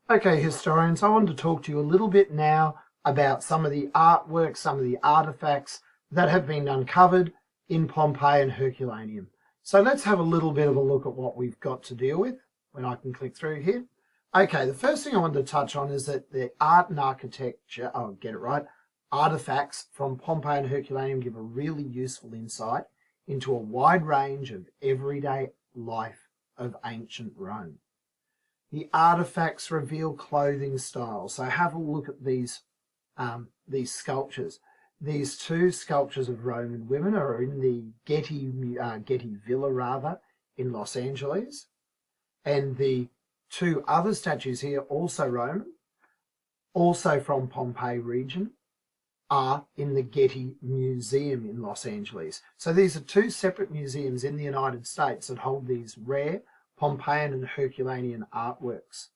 Okay, historians, I want to talk to you a little bit now about some of the artwork, some of the artifacts that have been uncovered in Pompeii and Herculaneum. So let's have a little bit of a look at what we've got to deal with when I can click through here. Okay, the first thing I wanted to touch on is that the art and architecture, artifacts from Pompeii and Herculaneum give a really useful insight into a wide range of everyday life of ancient Rome. The artifacts reveal clothing styles. So have a look at these sculptures. These two sculptures of Roman women are in the Getty Villa in Los Angeles, and the two other statues here, also Roman, also from Pompeii region, are in the Getty Museum in Los Angeles. So these are two separate museums in the United States that hold these rare Pompeian and Herculanean artworks.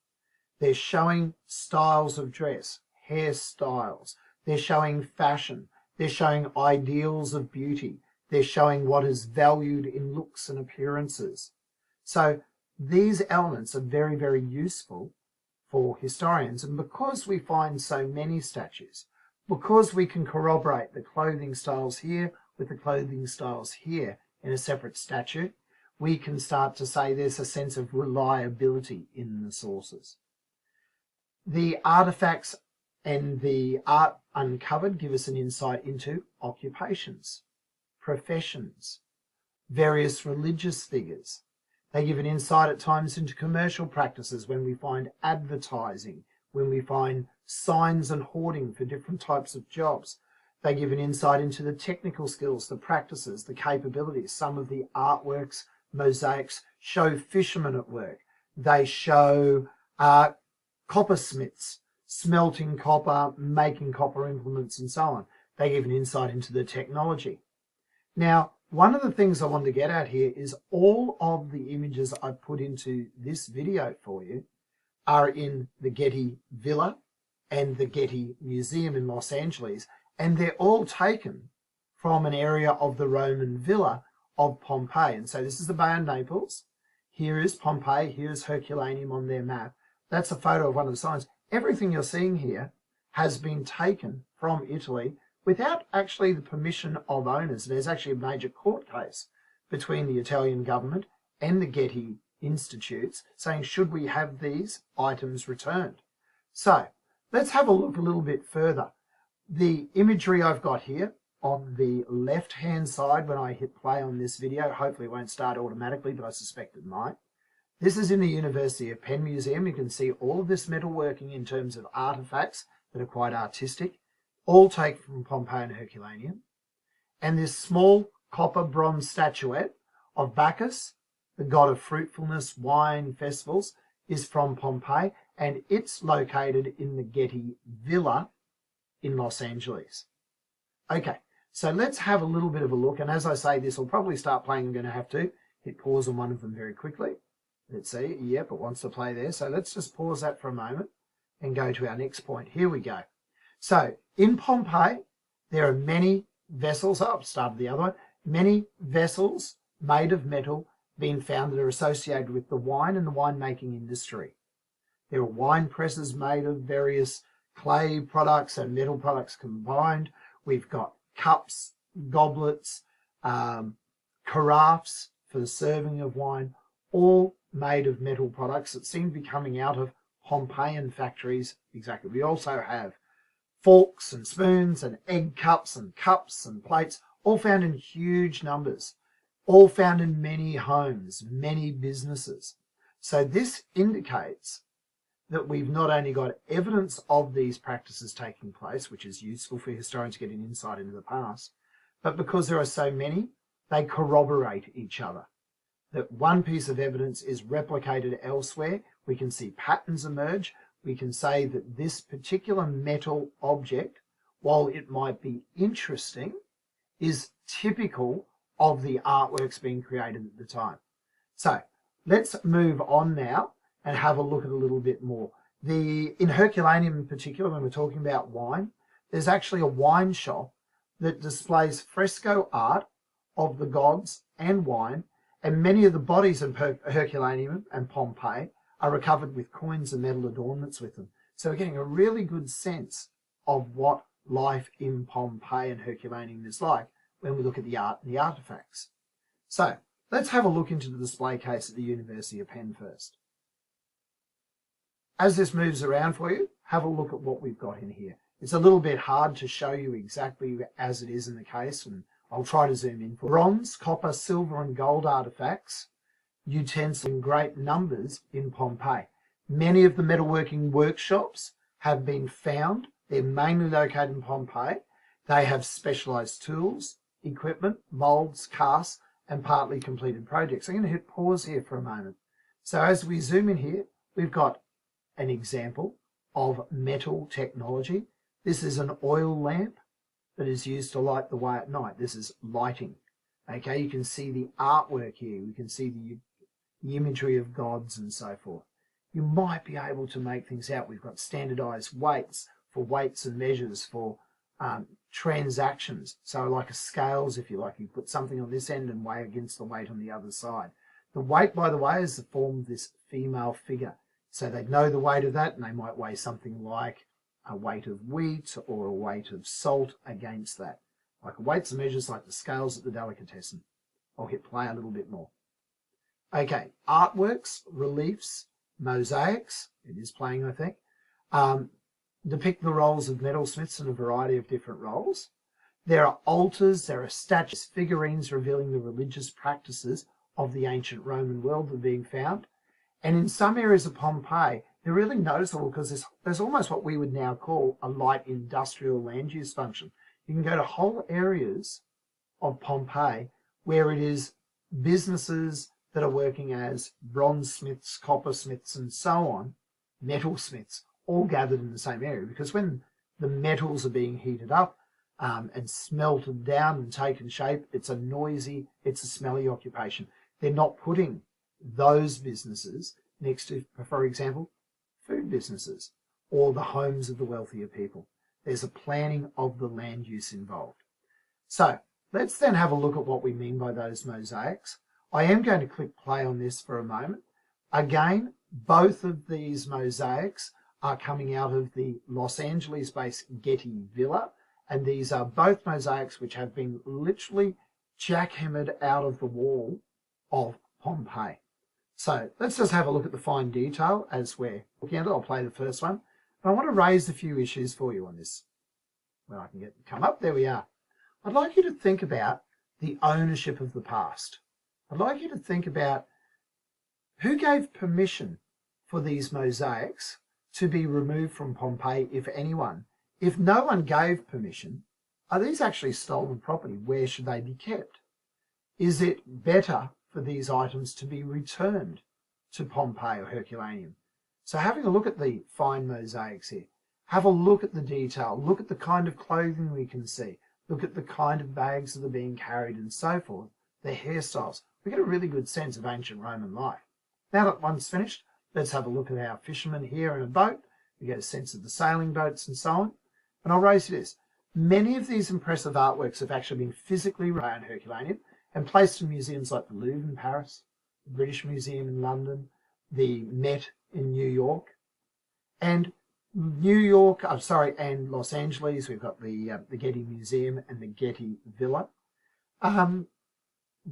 They're showing styles of dress, hairstyles. They're showing fashion. They're showing ideals of beauty. They're showing what is valued in looks and appearances. So these elements are very, very useful for historians. And because we find so many statues, because we can corroborate the clothing styles here with the clothing styles here in a separate statue, we can start to say there's a sense of reliability in the sources. The artifacts and the art uncovered give us an insight into occupations, professions, various religious figures. They give an insight at times into commercial practices when we find advertising, when we find signs and hoarding for different types of jobs. They give an insight into the technical skills, the practices, the capabilities. Some of the artworks, mosaics, show fishermen at work. They show coppersmiths smelting copper, making copper implements, and so on. They give an insight into the technology. Now, one of the things I want to get at here is all of the images I put into this video for you are in the Getty Villa and the Getty Museum in Los Angeles, and they're all taken from an area of the Roman villa of Pompeii. And so this is the Bay of Naples. Here is Pompeii. Here's Herculaneum on their map. That's a photo of one of the signs. Everything you're seeing here has been taken from Italy without actually the permission of owners. There's actually a major court case between the Italian government and the Getty Institutes saying, should we have these items returned? So let's have a look a little bit further. The imagery I've got here on the left-hand side, when I hit play on this video, hopefully it won't start automatically, but I suspect it might. This is in the University of Penn Museum. You can see all of this metalworking in terms of artifacts that are quite artistic, all taken from Pompeii and Herculaneum. And this small copper bronze statuette of Bacchus, the god of fruitfulness, wine, festivals, is from Pompeii, and it's located in the Getty Villa in Los Angeles. Okay, so let's have a little bit of a look. And as I say, this will probably start playing. I'm going to have to hit pause on one of them very quickly. Let's see. Yep, it wants to play there. So let's just pause that for a moment and go to our next point. Here we go. So in Pompeii, there are many vessels. I've started the other one. Many vessels made of metal being found that are associated with the wine and the winemaking industry. There are wine presses made of various clay products and metal products combined. We've got cups, goblets, carafes for the serving of wine, all made of metal products that seem to be coming out of Pompeian factories. Exactly. We also have forks and spoons and egg cups and plates, all found in huge numbers, all found in many homes, many businesses. So this indicates that we've not only got evidence of these practices taking place, which is useful for historians to get an insight into the past, but because there are so many, they corroborate each other. That one piece of evidence is replicated elsewhere. We can see patterns emerge. We can say that this particular metal object, while it might be interesting, is typical of the artworks being created at the time. So let's move on now and have a look at a little bit more. In Herculaneum in particular, when we're talking about wine, there's actually a wine shop that displays fresco art of the gods and wine, and many of the bodies of Herculaneum and Pompeii are recovered with coins and metal adornments with them. So we're getting a really good sense of what life in Pompeii and Herculaneum is like when we look at the art and the artefacts. So let's have a look into the display case at the University of Penn first. As this moves around for you, have a look at what we've got in here. It's a little bit hard to show you exactly as it is in the case, and I'll try to zoom in. Bronze, copper, silver and gold artefacts, utensils in great numbers in Pompeii. Many of the metalworking workshops have been found. They're mainly located in Pompeii. They have specialised tools, equipment, moulds, casts, and partly completed projects. I'm going to hit pause here for a moment. So as we zoom in here, we've got an example of metal technology. This is an oil lamp that is used to light the way at night. This is lighting. Okay, you can see the artwork here. You can see the imagery of gods and so forth. You might be able to make things out. We've got standardized weights for weights and measures for transactions. So like a scales, if you like, you put something on this end and weigh against the weight on the other side. The weight, by the way, is the form of this female figure. So they know the weight of that, and they might weigh something like a weight of wheat or a weight of salt against that. Like weights and measures like the scales at the delicatessen. I'll hit play a little bit more. Okay, artworks, reliefs, mosaics, it is playing I think, depict the roles of metalsmiths in a variety of different roles. There are altars, there are statues, figurines revealing the religious practices of the ancient Roman world that are being found. And in some areas of Pompeii, they're really noticeable because there's almost what we would now call a light industrial land use function. You can go to whole areas of Pompeii where it is businesses that are working as bronze smiths, copper smiths, and so on, metal smiths, all gathered in the same area. Because when the metals are being heated up and smelted down and taken shape, it's a noisy, it's a smelly occupation. They're not putting those businesses next to, for example, food businesses or the homes of the wealthier people. There's a planning of the land use involved. So let's then have a look at what we mean by those mosaics. I am going to click play on this for a moment. Again, both of these mosaics are coming out of the Los Angeles-based Getty Villa, and these are both mosaics which have been literally jackhammered out of the wall of Pompeii. So let's just have a look at the fine detail as we're looking at it. I'll play the first one. But I want to raise a few issues for you on this. When I can get come up, there we are. I'd like you to think about the ownership of the past. I'd like you to think about who gave permission for these mosaics to be removed from Pompeii, if anyone. If no one gave permission, are these actually stolen property? Where should they be kept? Is it better for these items to be returned to Pompeii or Herculaneum? So having a look at the fine mosaics here, have a look at the detail, look at the kind of clothing we can see, look at the kind of bags that are being carried and so forth, their hairstyles. We get a really good sense of ancient Roman life. Now that one's finished, let's have a look at our fishermen here in a boat. We get a sense of the sailing boats and so on. And I'll raise this. Many of these impressive artworks have actually been physically around Herculaneum and placed in museums like the Louvre in Paris, the British Museum in London, the Met in New York, and and Los Angeles. We've got the Getty Museum and the Getty Villa.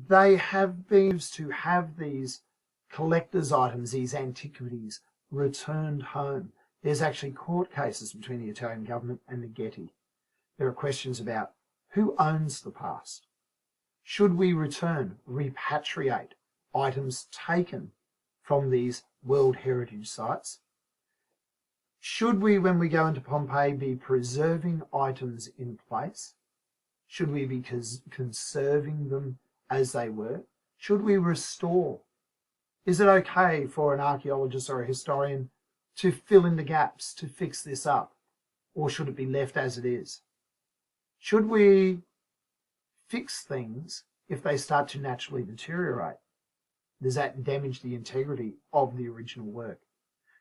They have been used to have these collector's items, these antiquities, returned home. There's actually court cases between the Italian government and the Getty. There are questions about who owns the past. Should we return, repatriate items taken from these World Heritage Sites? Should we, when we go into Pompeii, be preserving items in place? Should we be conserving them as they were? Should we restore? Is it okay for an archaeologist or a historian to fill in the gaps, to fix this up? Or should it be left as it is? Should we fix things if they start to naturally deteriorate? Does that damage the integrity of the original work?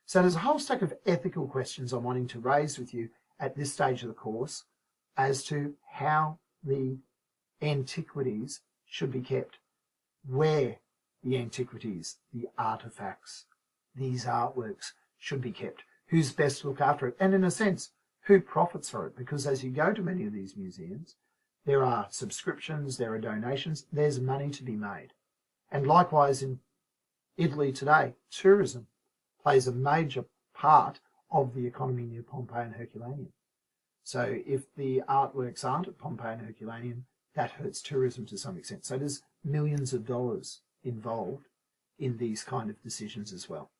So there's a whole stack of ethical questions I'm wanting to raise with you at this stage of the course as to how the antiquities should be kept, where the antiquities, the artefacts, these artworks should be kept, who's best to look after it, and in a sense, who profits for it. Because as you go to many of these museums, there are subscriptions, there are donations, there's money to be made. And likewise in Italy today, tourism plays a major part of the economy near Pompeii and Herculaneum. So if the artworks aren't at Pompeii and Herculaneum, that hurts tourism to some extent. So there's millions of dollars involved in these kind of decisions as well.